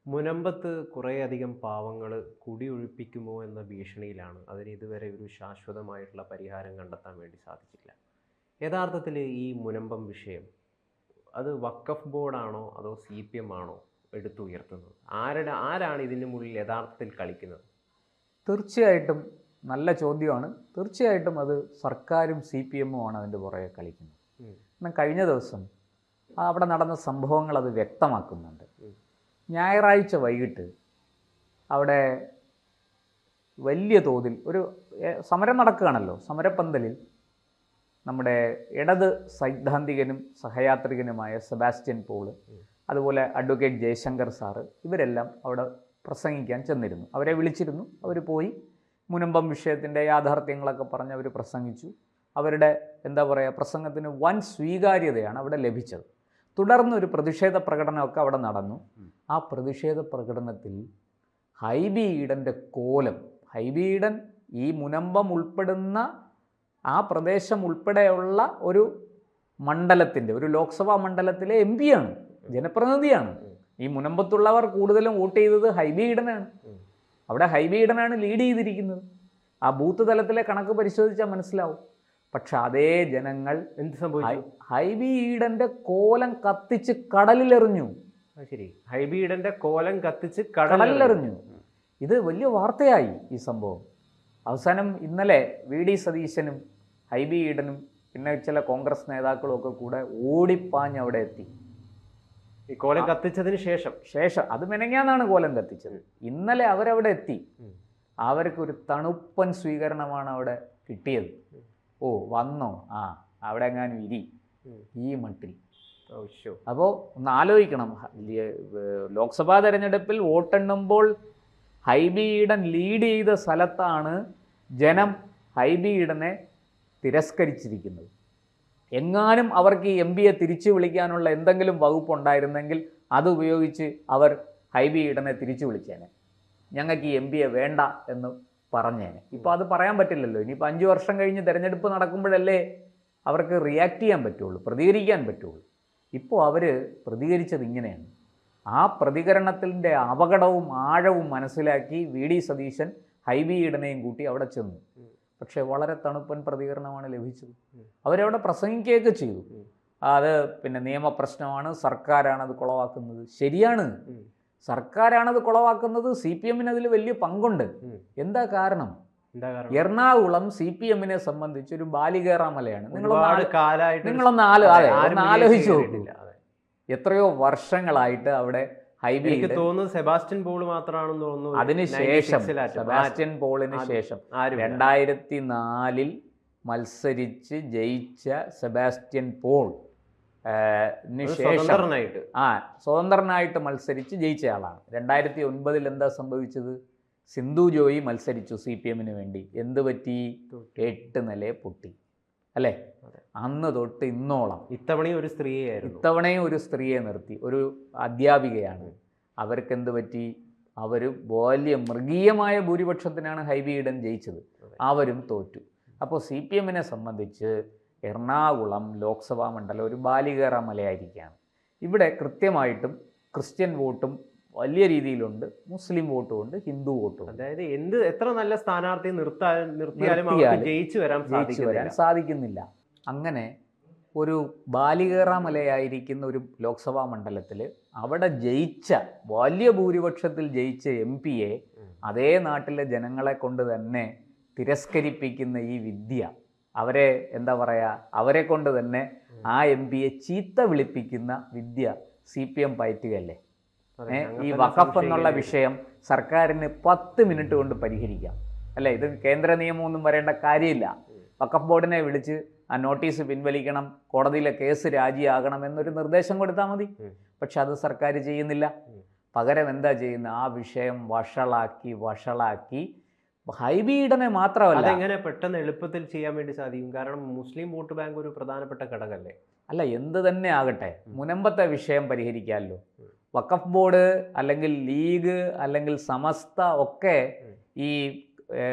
മുനമ്പത്ത് കുറേയധികം പാവങ്ങൾ കുടിയൊഴിപ്പിക്കുമോ എന്ന ഭീഷണിയിലാണ്. അതിന് ഇതുവരെ ഒരു ശാശ്വതമായിട്ടുള്ള പരിഹാരം കണ്ടെത്താൻ വേണ്ടി സാധിച്ചില്ല. യഥാർത്ഥത്തിൽ ഈ മുനമ്പം വിഷയം അത് വഖഫ് ബോർഡാണോ അതോ CPM ആണോ എടുത്തുയർത്തുന്നത്? ആരാണ് ഇതിന് മുന്നിൽ യഥാർത്ഥത്തിൽ കളിക്കുന്നത്? തീർച്ചയായിട്ടും നല്ല ചോദ്യമാണ്. തീർച്ചയായിട്ടും അത് സർക്കാരും CPM ആണ് അതിൻ്റെ പുറകെ കളിക്കുന്നത്. എന്നാൽ കഴിഞ്ഞ ദിവസം അവിടെ നടന്ന സംഭവങ്ങൾ അത് വ്യക്തമാക്കുന്നുണ്ട്. ഞായറാഴ്ച വൈകിട്ട് അവിടെ വലിയ തോതിൽ ഒരു സമരം നടക്കുകയാണല്ലോ. സമരപ്പന്തലിൽ നമ്മുടെ ഇടത് സൈദ്ധാന്തികനും സഹയാത്രികനുമായ സെബാസ്റ്റ്യൻ പോൾ, അതുപോലെ അഡ്വക്കേറ്റ് ജയശങ്കർ സാറ്, ഇവരെല്ലാം അവിടെ പ്രസംഗിക്കാൻ ചെന്നിരുന്നു. അവരെ വിളിച്ചിരുന്നു. അവർ പോയി മുനമ്പം വിഷയത്തിൻ്റെ യാഥാർത്ഥ്യങ്ങളൊക്കെ പറഞ്ഞ് അവർ പ്രസംഗിച്ചു. അവരുടെ പ്രസംഗത്തിന് വൻ സ്വീകാര്യതയാണ് അവിടെ ലഭിച്ചത്. തുടർന്നൊരു പ്രതിഷേധ പ്രകടനമൊക്കെ അവിടെ നടന്നു. ആ പ്രതിഷേധ പ്രകടനത്തിൽ ഹൈബി ഈഡൻ്റെ കോലം, ഹൈബി ഈഡൻ ഈ മുനമ്പം ഉൾപ്പെടുന്ന ആ പ്രദേശം ഉൾപ്പെടെയുള്ള ഒരു മണ്ഡലത്തിൻ്റെ, ഒരു ലോക്സഭാ മണ്ഡലത്തിലെ MP ആണ്, ജനപ്രതിനിധിയാണ്. ഈ മുനമ്പത്തുള്ളവർ കൂടുതലും വോട്ട് ചെയ്തത് ഹൈബി ഈഡനാണ്. അവിടെ ഹൈബി ഈഡനാണ് ലീഡ് ചെയ്തിരിക്കുന്നത്. ആ ബൂത്ത് തലത്തിലെ കണക്ക് പരിശോധിച്ചാൽ മനസ്സിലാവും. പക്ഷെ അതേ ജനങ്ങൾ എന്ത് സംഭവിച്ചു? ഹൈബി ഈഡന്റെ കോലം കത്തിച്ച് കടലിലെറിഞ്ഞു. ശരി, ഹൈബി ഈഡന്റെ കോലം കത്തിച്ച് കടലിലെറിഞ്ഞു. ഇത് വലിയ വാർത്തയായി ഈ സംഭവം. അവസാനം ഇന്നലെ VD സതീശനും ഹൈബി ഈഡനും പിന്നെ ചില കോൺഗ്രസ് നേതാക്കളും ഒക്കെ കൂടെ ഓടിപ്പാഞ്ഞ് അവിടെ എത്തി. ഈ കോലം കത്തിച്ചതിന് ശേഷം അത് മെനങ്ങാന്നാണ് കോലം കത്തിച്ചത്. ഇന്നലെ അവരവിടെ എത്തി. അവർക്കൊരു തണുപ്പൻ സ്വീകരണമാണ് അവിടെ കിട്ടിയത്. ഓ വന്നോ, അവിടെ എങ്ങാനും ഇരി, ഈ മട്ടിൽ. അപ്പോൾ ഒന്ന് ആലോചിക്കണം, ലോക്സഭാ തെരഞ്ഞെടുപ്പിൽ വോട്ടെണ്ണുമ്പോൾ ഹൈബി ഈഡൻ ലീഡ് ചെയ്ത സ്ഥലത്താണ് ജനം ഹൈബി ഈഡനെ തിരസ്കരിച്ചിരിക്കുന്നത്. എങ്ങാനും അവർക്ക് ഈ MP തിരിച്ചു വിളിക്കാനുള്ള എന്തെങ്കിലും വകുപ്പുണ്ടായിരുന്നെങ്കിൽ അതുപയോഗിച്ച് അവർ ഹൈബി ഈഡനെ തിരിച്ചു വിളിച്ചേനെ. ഞങ്ങൾക്ക് ഈ MP വേണ്ട എന്ന് പറഞ്ഞേനെ. ഇപ്പോൾ അത് പറയാൻ പറ്റില്ലല്ലോ. ഇനിയിപ്പോൾ 5 വർഷം കഴിഞ്ഞ് തിരഞ്ഞെടുപ്പ് നടക്കുമ്പോഴല്ലേ അവർക്ക് റിയാക്ട് ചെയ്യാൻ പറ്റുള്ളൂ, പ്രതികരിക്കാൻ പറ്റുള്ളൂ. ഇപ്പോൾ അവർ പ്രതികരിച്ചത് ഇങ്ങനെയാണ്. ആ പ്രതികരണത്തിൻ്റെ അപകടവും ആഴവും മനസ്സിലാക്കി VD സതീശൻ ഹൈബി ഈഡനെയും കൂട്ടി അവിടെ ചെന്നു. പക്ഷേ വളരെ തണുപ്പൻ പ്രതികരണമാണ് ലഭിച്ചത്. അവരവിടെ പ്രസംഗിക്കുകയൊക്കെ ചെയ്തു. അത് പിന്നെ നിയമപ്രശ്നമാണ്, സർക്കാരാണത് കുളവാക്കുന്നത്. ശരിയാണ്, സർക്കാരാണത് കുളവാക്കുന്നത്. CPM-ന് അതിൽ വലിയ പങ്കുണ്ട്. എന്താ കാരണം? എറണാകുളം CPM-നെ സംബന്ധിച്ച് ഒരു ബാലികേറാമലയാണ്. നിങ്ങളൊന്ന് ആലോചിച്ച് നോക്കൂ. എത്രയോ വർഷങ്ങളായിട്ട് അവിടെ ഹൈബി, സെബാസ്റ്റ്യൻ പോൾ മാത്രമാണെന്ന് തോന്നുന്നു. അതിനുശേഷം സെബാസ്റ്റ്യൻ പോളിന് ശേഷം 2004 മത്സരിച്ച് ജയിച്ച സെബാസ്റ്റ്യൻ പോൾ സ്വതന്ത്രനായിട്ട് മത്സരിച്ച് ജയിച്ച ആളാണ്. 2009 എന്താ സംഭവിച്ചത്? സിന്ധു ജോയി മത്സരിച്ചു CPM-ന് വേണ്ടി. എന്ത് പറ്റി? 8 നില പൊട്ടി അല്ലേ? അന്ന് തൊട്ട് ഇന്നോളം ഇത്തവണയും ഒരു സ്ത്രീയെ നിർത്തി, ഒരു അധ്യാപികയാണ്. അവർക്ക് എന്ത് പറ്റി? അവർ വലിയ മൃഗീയമായ ഭൂരിപക്ഷത്തിനാണ് ഹൈബി ഈഡൻ ജയിച്ചത്. അവരും തോറ്റു. അപ്പോൾ CPM-നെ സംബന്ധിച്ച് എറണാകുളം ലോക്സഭാ മണ്ഡലം ഒരു ബാലികേറ മലയായിരിക്കുകയാണ്. ഇവിടെ കൃത്യമായിട്ടും ക്രിസ്ത്യൻ വോട്ടും വലിയ രീതിയിലുണ്ട്, മുസ്ലിം വോട്ടും ഉണ്ട്, ഹിന്ദു വോട്ടും ഉണ്ട്. അതായത് എത്ര നല്ല സ്ഥാനാർത്ഥി നിർത്തിയാലും ജയിച്ചു വരാൻ സാധിക്കുന്നില്ല. അങ്ങനെ ഒരു ബാലികേറ മലയായിരിക്കുന്ന ഒരു ലോക്സഭാ മണ്ഡലത്തിൽ അവിടെ ജയിച്ച, വലിയ ഭൂരിപക്ഷത്തിൽ ജയിച്ച MP-യെ അതേ നാട്ടിലെ ജനങ്ങളെ കൊണ്ട് തന്നെ തിരസ്കരിപ്പിക്കുന്ന ഈ വിദ്യ, അവരെ അവരെ കൊണ്ട് തന്നെ ആ MP-യെ ചീത്ത വിളിപ്പിക്കുന്ന വിദ്യ CPM പയറ്റുകയല്ലേ? ഈ വഖഫ് എന്നുള്ള വിഷയം സർക്കാരിന് 10 മിനിറ്റ് കൊണ്ട് പരിഹരിക്കാം അല്ലേ? ഇത് കേന്ദ്ര നിയമമൊന്നും വരേണ്ട കാര്യമില്ല. വഖഫ് ബോർഡിനെ വിളിച്ച് ആ നോട്ടീസ് പിൻവലിക്കണം, കോടതിയിലെ കേസ് രാജിയാകണം എന്നൊരു നിർദ്ദേശം കൊടുത്താൽ മതി. പക്ഷെ അത് സർക്കാർ ചെയ്യുന്നില്ല. പകരം എന്താ ചെയ്യുന്നത്? ആ വിഷയം വഷളാക്കി ഹൈബി ഈഡനെ മാത്രമല്ല, എങ്ങനെ പെട്ടെന്ന് എളുപ്പത്തിൽ ചെയ്യാൻ വേണ്ടി സാധിക്കും? കാരണം മുസ്ലിം വോട്ട് ബാങ്ക് ഒരു പ്രധാനപ്പെട്ട ഘടകമല്ലേ? അല്ല, എന്ത് തന്നെ ആകട്ടെ, മുനമ്പത്തെ വിഷയം പരിഹരിക്കാമല്ലോ. വഖഫ് ബോർഡ് അല്ലെങ്കിൽ ലീഗ് അല്ലെങ്കിൽ സമസ്ത ഒക്കെ ഈ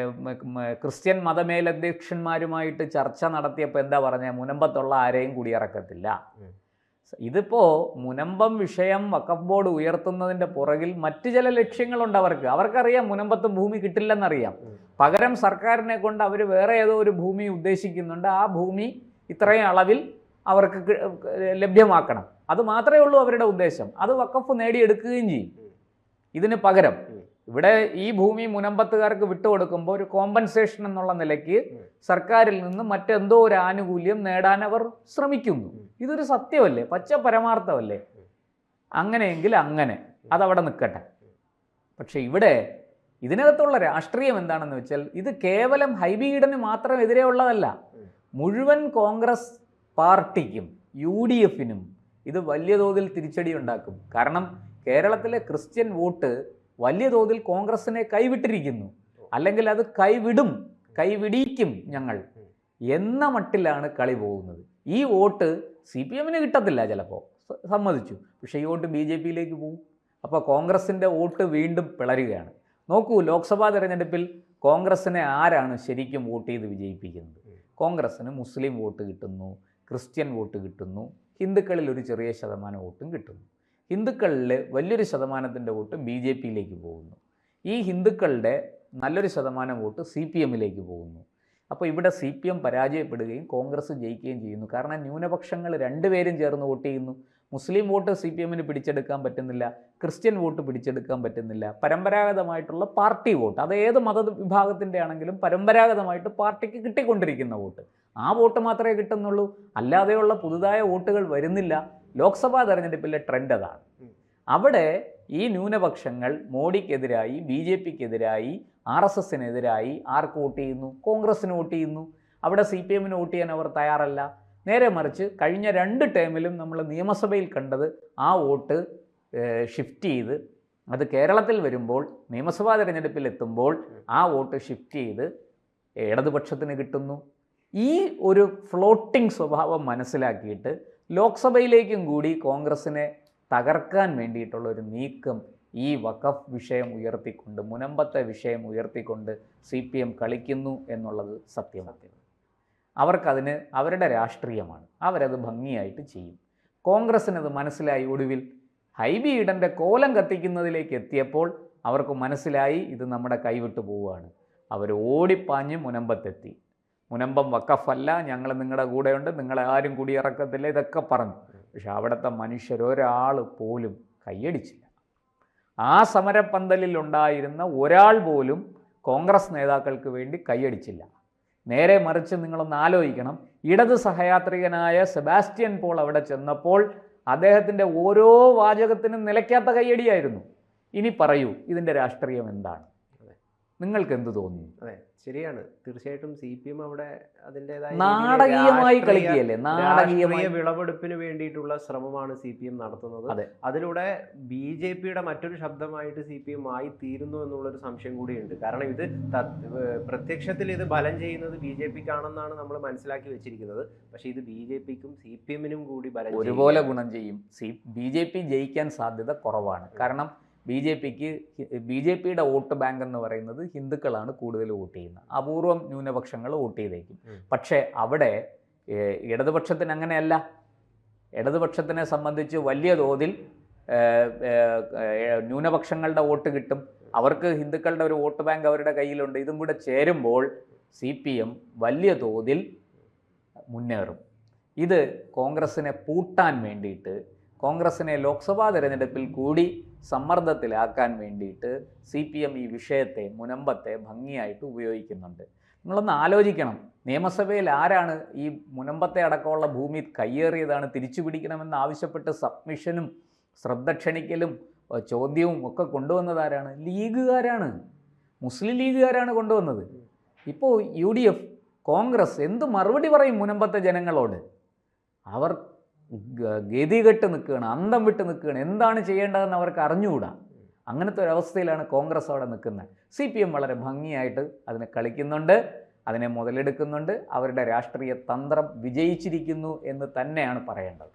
ക്രിസ്ത്യൻ മതമേലധ്യക്ഷന്മാരുമായിട്ട് ചർച്ച നടത്തിയപ്പോൾ എന്താ പറഞ്ഞത്? മുനമ്പത്തുള്ള ആരെയും കുടിയിറക്കത്തില്ല. ഇതിപ്പോൾ മുനമ്പം വിഷയം വഖഫ് ബോർഡ് ഉയർത്തുന്നതിൻ്റെ പുറകിൽ മറ്റു ചില ലക്ഷ്യങ്ങളുണ്ട് അവർക്കറിയാം മുനമ്പത്ത് ഭൂമി കിട്ടില്ലെന്നറിയാം. പകരം സർക്കാരിനെ കൊണ്ട് അവർ വേറെ ഏതോ ഒരു ഭൂമി ഉദ്ദേശിക്കുന്നുണ്ട്. ആ ഭൂമി ഇത്രയും അളവിൽ അവർക്ക് ലഭ്യമാക്കണം. അത് മാത്രമേ ഉള്ളൂ അവരുടെ ഉദ്ദേശം. അത് വഖഫ് നേടിയെടുക്കുകയും ചെയ്യും. ഇതിന് പകരം ഇവിടെ ഈ ഭൂമി മുനമ്പത്തുകാർക്ക് വിട്ടുകൊടുക്കുമ്പോൾ ഒരു കോമ്പൻസേഷൻ എന്നുള്ള നിലയ്ക്ക് സർക്കാരിൽ നിന്ന് മറ്റെന്തോ ഒരു ആനുകൂല്യം നേടാൻ അവർ ശ്രമിക്കുന്നു. ഇതൊരു സത്യമല്ലേ, പച്ച പരമാർത്ഥമല്ലേ? അങ്ങനെയെങ്കിൽ അങ്ങനെ അതവിടെ നിൽക്കട്ടെ. പക്ഷെ ഇവിടെ ഇതിനകത്തുള്ള രാഷ്ട്രീയം എന്താണെന്ന് വെച്ചാൽ ഇത് കേവലം ഹൈബി ഈഡന് മാത്രം എതിരെ ഉള്ളതല്ല. മുഴുവൻ കോൺഗ്രസ് പാർട്ടിക്കും UDFനും ഇത് വലിയ തോതിൽ തിരിച്ചടി ഉണ്ടാക്കും. കാരണം കേരളത്തിലെ ക്രിസ്ത്യൻ വോട്ട് വലിയ തോതിൽ കോൺഗ്രസിനെ കൈവിട്ടിരിക്കുന്നു. അല്ലെങ്കിൽ അത് കൈവിടിക്കും ഞങ്ങൾ എന്ന മട്ടിലാണ് കളി പോകുന്നത്. ഈ വോട്ട് CPMന് കിട്ടത്തില്ല, ചിലപ്പോൾ സമ്മതിച്ചു. പക്ഷേ ഈ വോട്ട് BJPയിലേക്ക് പോകും. അപ്പോൾ കോൺഗ്രസിൻ്റെ വോട്ട് വീണ്ടും പിളരുകയാണ്. നോക്കൂ, ലോക്സഭാ തെരഞ്ഞെടുപ്പിൽ കോൺഗ്രസിനെ ആരാണ് ശരിക്കും വോട്ട് ചെയ്ത് വിജയിപ്പിക്കുന്നത്? കോൺഗ്രസ്സിന് മുസ്ലിം വോട്ട് കിട്ടുന്നു, ക്രിസ്ത്യൻ വോട്ട് കിട്ടുന്നു, ഹിന്ദുക്കളിൽ ഒരു ചെറിയ ശതമാനം വോട്ടും കിട്ടുന്നു. ഹിന്ദുക്കളിൽ വലിയൊരു ശതമാനത്തിൻ്റെ വോട്ട് BJPയിലേക്ക് പോകുന്നു. ഈ ഹിന്ദുക്കളുടെ നല്ലൊരു ശതമാനം വോട്ട് CPMലേക്ക് പോകുന്നു. അപ്പോൾ ഇവിടെ CPM പരാജയപ്പെടുകയും കോൺഗ്രസ് ജയിക്കുകയും ചെയ്യുന്നു. കാരണം ന്യൂനപക്ഷങ്ങൾ രണ്ടുപേരും ചേർന്ന് വോട്ട് ചെയ്യുന്നു. മുസ്ലിം വോട്ട് CPMന് പിടിച്ചെടുക്കാൻ പറ്റുന്നില്ല, ക്രിസ്ത്യൻ വോട്ട് പിടിച്ചെടുക്കാൻ പറ്റുന്നില്ല. പരമ്പരാഗതമായിട്ടുള്ള പാർട്ടി വോട്ട്, അത് ഏത് മതവിഭാഗത്തിൻ്റെ ആണെങ്കിലും പരമ്പരാഗതമായിട്ട് പാർട്ടിക്ക് കിട്ടിക്കൊണ്ടിരിക്കുന്ന വോട്ട്, ആ വോട്ട് മാത്രമേ കിട്ടുന്നുള്ളൂ. അല്ലാതെയുള്ള പുതുതായ വോട്ടുകൾ വരുന്നില്ല. ലോക്സഭാ തെരഞ്ഞെടുപ്പിലെ ട്രെൻഡ് അതാണ്. അവിടെ ഈ ന്യൂനപക്ഷങ്ങൾ മോഡിക്കെതിരായി, BJPക്കെതിരായി, RSSനെതിരായി ആർക്ക് വോട്ട് ചെയ്യുന്നു? കോൺഗ്രസ്സിന് വോട്ട് ചെയ്യുന്നു. അവിടെ CPMന് വോട്ട് ചെയ്യാൻ അവർ തയ്യാറല്ല. നേരെ മറിച്ച് കഴിഞ്ഞ 2 ടേമിലും നമ്മൾ നിയമസഭയിൽ കണ്ടത് ആ വോട്ട് ഷിഫ്റ്റ് ചെയ്ത്, അത് കേരളത്തിൽ വരുമ്പോൾ നിയമസഭാ തെരഞ്ഞെടുപ്പിൽ എത്തുമ്പോൾ ആ വോട്ട് ഷിഫ്റ്റ് ചെയ്ത് ഇടതുപക്ഷത്തിന് കിട്ടുന്നു. ഈ ഒരു ഫ്ലോട്ടിംഗ് സ്വഭാവം മനസ്സിലാക്കിയിട്ട് ലോക്സഭയിലേക്കും കൂടി കോൺഗ്രസിനെ തകർക്കാൻ വേണ്ടിയിട്ടുള്ള ഒരു നീക്കം ഈ വഖഫ് വിഷയം ഉയർത്തിക്കൊണ്ട്, മുനമ്പത്തെ വിഷയം ഉയർത്തിക്കൊണ്ട് CPM കളിക്കുന്നു എന്നുള്ളത് സത്യമാണ്. അവർക്കതിന് അവരുടെ രാഷ്ട്രീയമാണ്, അവരത് ഭംഗിയായിട്ട് ചെയ്യും. കോൺഗ്രസ്സിനത് മനസ്സിലായി. ഒടുവിൽ ഹൈബി ഈഡൻ്റെ കോലം കത്തിക്കുന്നതിലേക്ക് എത്തിയപ്പോൾ അവർക്ക് മനസ്സിലായി ഇത് നമ്മുടെ കൈവിട്ട് പോവുകയാണ്. അവർ ഓടിപ്പാഞ്ഞ് മുനമ്പത്തെത്തി. മുനമ്പം വഖഫല്ല, ഞങ്ങൾ നിങ്ങളുടെ കൂടെയുണ്ട്, നിങ്ങളെ ആരും കുടിയിറക്കത്തില്ല, ഇതൊക്കെ പറഞ്ഞു. പക്ഷെ അവിടുത്തെ മനുഷ്യരൊരാൾ പോലും കൈയടിച്ചില്ല. ആ സമരപ്പന്തലിൽ ഉണ്ടായിരുന്ന ഒരാൾ പോലും കോൺഗ്രസ് നേതാക്കൾക്ക് വേണ്ടി കൈയടിച്ചില്ല. നേരെ മറിച്ച് നിങ്ങളൊന്ന് ആലോചിക്കണം, ഇടത് സഹയാത്രികനായ സെബാസ്റ്റ്യൻ പോൾ അവിടെ ചെന്നപ്പോൾ അദ്ദേഹത്തിൻ്റെ ഓരോ വാചകത്തിനും നിലയ്ക്കാത്ത കൈയടിയായിരുന്നു. ഇനി പറയൂ, ഇതിൻ്റെ രാഷ്ട്രീയം എന്താണ്? നിങ്ങൾക്ക് എന്ത് തോന്നുന്നു? അതെ, ശരിയാണ്. തീർച്ചയായിട്ടും CPM അവിടെ അതിൻ്റെതായ നാടകീയമായി കളിക്കുകയല്ലേ, നാടകീയമായ വിളവെടുപ്പിന് വേണ്ടിയിട്ടുള്ള ശ്രമമാണ് CPM നടത്തുന്നത്. അതിലൂടെ BJPയുടെ മറ്റൊരു ശബ്ദമായിട്ട് CPM ആയി തീരുന്നു എന്നുള്ളൊരു സംശയം കൂടിയുണ്ട്. കാരണം ഇത് പ്രത്യക്ഷത്തിൽ ഇത് ബലം ചെയ്യുന്നത് BJPക്കാണെന്നാണ് നമ്മൾ മനസ്സിലാക്കി വെച്ചിരിക്കുന്നത്. പക്ഷേ ഇത് BJPക്കും CPMനും കൂടി ബലം ഒരുപോലെ ഗുണം ചെയ്യും. BJP ജയിക്കാൻ സാധ്യത കുറവാണ്. കാരണം BJPയുടെ വോട്ട് ബാങ്ക് എന്ന് പറയുന്നത് ഹിന്ദുക്കളാണ് കൂടുതൽ വോട്ട് ചെയ്യുന്നത്. അപൂർവം ന്യൂനപക്ഷങ്ങൾ വോട്ട് ചെയ്തേക്കും. പക്ഷേ അവിടെ ഇടതുപക്ഷത്തിന് അങ്ങനെയല്ല. ഇടതുപക്ഷത്തിനെ സംബന്ധിച്ച് വലിയ തോതിൽ ന്യൂനപക്ഷങ്ങളുടെ വോട്ട് കിട്ടും. അവർക്ക് ഹിന്ദുക്കളുടെ ഒരു വോട്ട് ബാങ്ക് അവരുടെ കയ്യിലുണ്ട്. ഇതും കൂടെ ചേരുമ്പോൾ CPM വലിയ തോതിൽ മുന്നേറും. ഇത് കോൺഗ്രസിനെ പൂട്ടാൻ വേണ്ടിയിട്ട്, കോൺഗ്രസിനെ ലോക്സഭാ തെരഞ്ഞെടുപ്പിൽ കൂടി സമ്മർദ്ദത്തിലാക്കാൻ വേണ്ടിയിട്ട് CPM ഈ വിഷയത്തെ, മുനമ്പത്തെ ഭംഗിയായിട്ട് ഉപയോഗിക്കുന്നുണ്ട്. നിങ്ങളൊന്ന് ആലോചിക്കണം, നിയമസഭയിൽ ആരാണ് ഈ മുനമ്പത്തെ അടക്കമുള്ള ഭൂമി കയ്യേറിയതാണ് തിരിച്ചു പിടിക്കണമെന്ന് ആവശ്യപ്പെട്ട് സബ്മിഷനും ശ്രദ്ധ ക്ഷണിക്കലും ചോദ്യവും ഒക്കെ കൊണ്ടുവന്നതാരാണ്? ലീഗുകാരാണ്, മുസ്ലിം ലീഗുകാരാണ് കൊണ്ടുവന്നത്. ഇപ്പോൾ UDF, കോൺഗ്രസ് എന്ത് മറുപടി പറയും മുനമ്പത്തെ ജനങ്ങളോട്? അവർ ഗതികെട്ട് നിൽക്കുകയാണ്, അന്തം വിട്ട് നിൽക്കുകയാണ്. എന്താണ് ചെയ്യേണ്ടതെന്ന് അവർക്ക് അറിഞ്ഞുകൂടാ. അങ്ങനത്തെ ഒരവസ്ഥയിലാണ് കോൺഗ്രസ് അവിടെ നിൽക്കുന്നത്. CPM വളരെ ഭംഗിയായിട്ട് അതിനെ കളിക്കുന്നുണ്ട്, അതിനെ മുതലെടുക്കുന്നുണ്ട്. അവരുടെ രാഷ്ട്രീയ തന്ത്രം വിജയിച്ചിരിക്കുന്നു എന്ന് തന്നെയാണ് പറയേണ്ടത്.